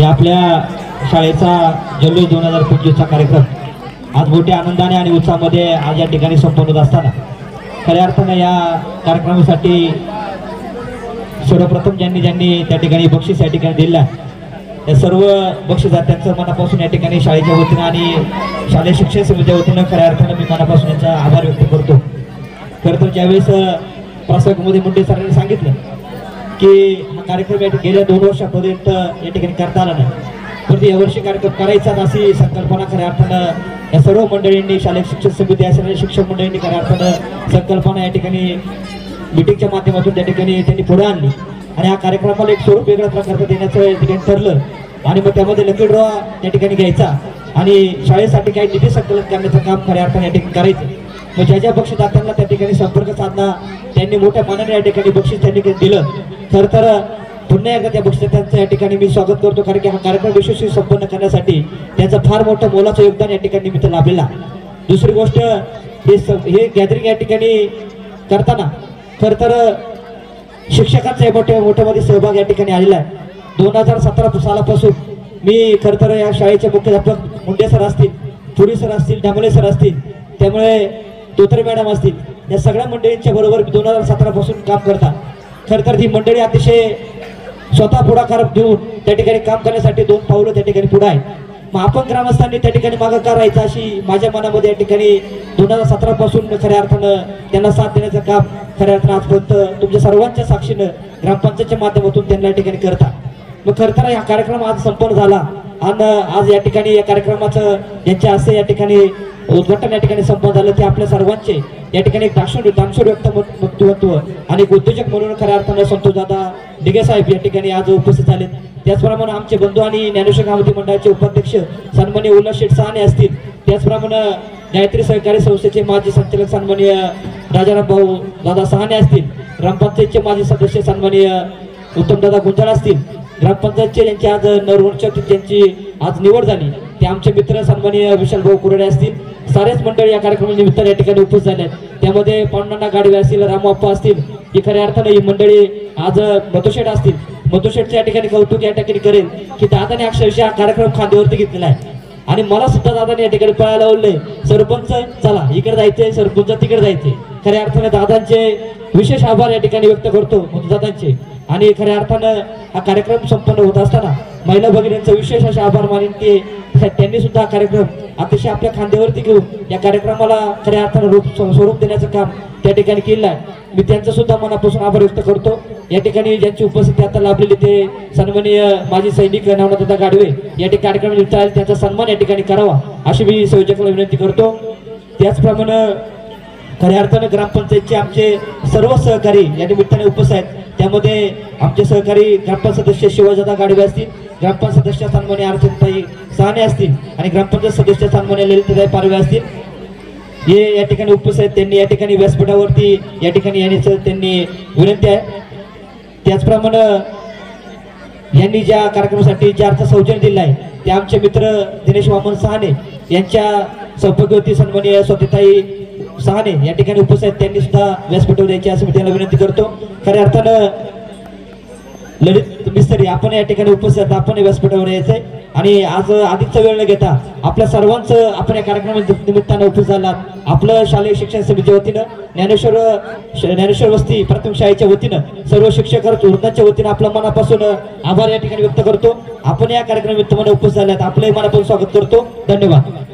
आपल्या शाळेचा जल्लोष 2025चा कार्यक्रम आज मोठ्या आनंदाने आणि उत्साहामध्ये आज या ठिकाणी संपन्न होत असताना खऱ्या अर्थानं या कार्यक्रमासाठी सर्वप्रथम ज्यांनी त्या ठिकाणी बक्षीस या ठिकाणी दिला त्या सर्व बक्षीसदात्यांचं मनापासून या ठिकाणी शाळेच्या वतीनं आणि शालेय शिक्षण समितीच्या वतीनं खऱ्या अर्थानं मी मनापासून याचा आभार व्यक्त करतो। खरं तर ज्यावेळेस प्रास्ताविकमध्ये मुंडे सरांनी सांगितलं की हा कार्यक्रम गेल्या 2 वर्षापर्यंत या ठिकाणी करता आला नाही, परंतु यावर्षी कार्यक्रम करायचा अशी संकल्पना खऱ्या अर्थानं या सर्व मंडळींनी शालेय शिक्षण समिती असणाऱ्या शिक्षक मंडळींनी खऱ्या अर्थानं संकल्पना या ठिकाणी मीटिंगच्या माध्यमातून त्या ठिकाणी त्यांनी पुढे आणली आणि हा कार्यक्रमाला एक स्वरूप वेगळ्या प्रकारचं देण्याचं या ठिकाणी ठरलं आणि मग त्यामध्ये लकी ड्रॉ त्या ठिकाणी घ्यायचा आणि शाळेसाठी काही निधी संकलन करण्याचं काम खऱ्या अर्थाने या ठिकाणी करायचं। मग ज्या बक्षीसदात्यांना त्या ठिकाणी संपर्क साधला त्यांनी मोठ्या मनाने या ठिकाणी बक्षीस त्यांनी दिलं। खरं तर पुन्हा एकदा त्या बक्षीसदात्यांचं या ठिकाणी मी स्वागत करतो, कारण की हा कार्यक्रम यशस्वी संपन्न करण्यासाठी त्यांचं फार मोठं मोलाचं योगदान या ठिकाणी निमित्त लाभलेला। दुसरी गोष्ट हे गॅदरिंग या ठिकाणी करताना खरं तर शिक्षकांचा मोठ्यामध्ये सहभाग या ठिकाणी आलेला आहे। 2017 सालापासून मी खरं तर या शाळेचे मुख्याध्यापक मुंडे सर असतील, पुरी सर असतील, डांबले सर असतील, त्यामुळे तोतर मॅडम असतील, या सगळ्या मंडळींच्या बरोबर 2017 पासून काम करतात। खरं तर ही मंडळी अतिशय स्वतः पुढाकार देऊन त्या ठिकाणी काम करण्यासाठी 2 पावलं त्या ठिकाणी पुढे आहे। मग आपण ग्रामस्थांनी त्या ठिकाणी मागं का राहायचं अशी माझ्या मनामध्ये या ठिकाणी 2017 पासून खऱ्या अर्थानं त्यांना साथ देण्याचं काम खऱ्या अर्थानं आजपर्यंत तुमच्या सर्वांच्या साक्षीनं ग्रामपंचायतच्या माध्यमातून त्यांना या ठिकाणी करता। मग खरं तर हा कार्यक्रम आज संपन्न झाला आणि आज या ठिकाणी या कार्यक्रमाचं यांच्या हस्ते या ठिकाणी उद्घाटन या ठिकाणी संपन्न झालं ते आपल्या सर्वांचे या ठिकाणी एक दानशूर व्यक्तिमत्व आणि एक उद्योजक म्हणून खऱ्या अर्थानं संतोषदादा डिगे साहेब या ठिकाणी आज उपस्थित झाले। त्याचप्रमाणे आमचे बंधू आणि ज्ञानेश्वर गावठी मंडळाचे उपाध्यक्ष सन्माननीय उल्हास शेठ साहने असतील, त्याचप्रमाणे गायत्री सहकारी संस्थेचे माजी संचालक सन्माननीय राजाराम भाऊ दादा साहने असतील, ग्रामपंचायतचे माजी सदस्य सन्माननीय उत्तमदादा गुंजाळ असतील, ग्रामपंचायतचे यांची आज नरवरच्या त्यांची आज निवड झाली ते आमचे मित्र सन्माननीय विशाल भाऊ कुरडे असतील, सारेच मंडळी या कार्यक्रमानिमित्त या ठिकाणी उपस्थित झाले आहेत। त्यामध्ये पांडुरंग गाडवे असतील, रामप्पा असतील, ही खऱ्या अर्थानं ही मंडळी आज मधुशेठ असतील, मधुशेठचं या ठिकाणी कौतुक या ठिकाणी करेल की दादाने अक्षरशः हा कार्यक्रम खांद्यावरती घेतलेला आहे आणि मला सुद्धा दादाने या ठिकाणी पळायला लावले, सरपंच चला इकडे जायचंय, सरपंच तिकडे जायचे। खऱ्या अर्थाने दादांचे विशेष आभार या ठिकाणी व्यक्त करतो दादांचे आणि खऱ्या अर्थानं हा कार्यक्रम संपन्न होत असताना महिला भगिनींचा विशेष असे आभार मानेन की त्यांनी सुद्धा हा कार्यक्रम अतिशय आपल्या खांद्यावरती घेऊन या कार्यक्रमाला खऱ्या अर्थानं स्वरूप देण्याचं काम त्या ठिकाणी केलं आहे। मी त्यांचं सुद्धा मनापासून आभार व्यक्त करतो। या ठिकाणी ज्यांची उपस्थिती आता लाभलेली ते सन्माननीय माजी सैनिक नवनाथदादा गाडवे या ठिकाणी कार्यक्रम निमित्त त्यांचा सन्मान या ठिकाणी करावा अशी मी संयोजकाला विनंती करतो। त्याचप्रमाणे खऱ्या अर्थानं ग्रामपंचायतचे आमचे सर्व सहकारी या निमित्ताने उपस्थित आहेत, त्यामध्ये आमचे सहकारी ग्रामपंचायत सदस्य शिवाजीदादा गाडवे असतील, ग्रामपंचायत सदस्य सन्माननीय अर्चनाताई साहने असतील आणि ग्रामपंचायत सदस्य सन्माननीय ललिताताई पारवे असतील, हे या ठिकाणी उपस्थित आहेत। त्यांनी या ठिकाणी व्यासपीठावरती या ठिकाणी येण्याचं त्यांनी विनंती आहे। त्याचप्रमाणे यांनी ज्या कार्यक्रमासाठी ज्या अर्थ सौजन्य दिलं आहे ते आमचे मित्र दिनेश वामन साहने यांच्या सौभाग्यवती सन्माननीय स्वतःताई साहने या ठिकाणी उपस्थित, त्यांनी सुद्धा व्यासपीठावर यायची असं मी त्यांना विनंती करतो। खऱ्या अर्थानं ललित मिस्त्री आपण या ठिकाणी उपस्थित, आपण व्यासपीठावर यायचंय आणि आज अधिकचा वेळ न घेता आपल्या सर्वांचं आपण या कार्यक्रमाच्या निमित्तानं उपस्थित झाला। आपलं शालेय शिक्षण समितीच्या वतीनं ज्ञानेश्वर वस्ती प्राथमिक शाळेच्या वतीनं सर्व शिक्षक वृद्धांच्या वतीनं आपल्या मनापासून आभार या ठिकाणी व्यक्त करतो। आपण या कार्यक्रमानिमित्त उपस्थित झाल्यात आपलंही मनापासून स्वागत करतो। धन्यवाद।